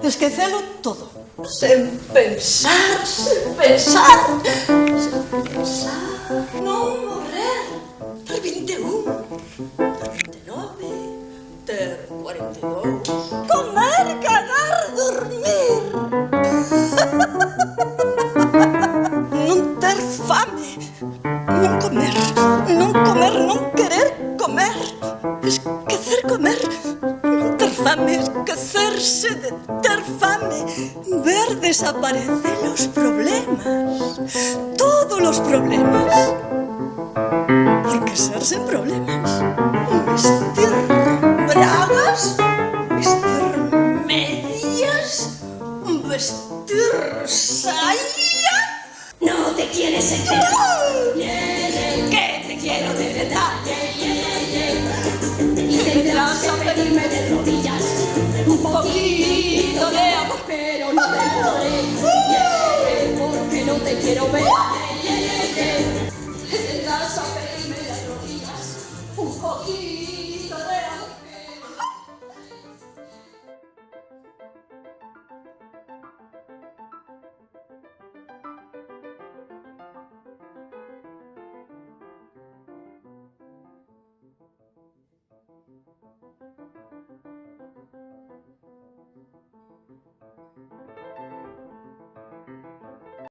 Esquecelo todo. Sen pensar, sen pensar, sen pensar. Non morrer. Ter 21, ter 29, ter 42. Comer, cagar, dormir. Non ter fame. Non comer, non querer comer. Esquecer comer. Non ter fame, esquecerse de ter fame. Ver desaparecer los problemas. Todos los problemas. Enquecerse en problemas. Vestir bragas. Vestir medias. Vestir saya. No te quieres enterar. Que te quiero de verdad. Y tendrás a pedirme de rodillas Un poquito de amor. pero no te lo daré. Porque no te quiero ver.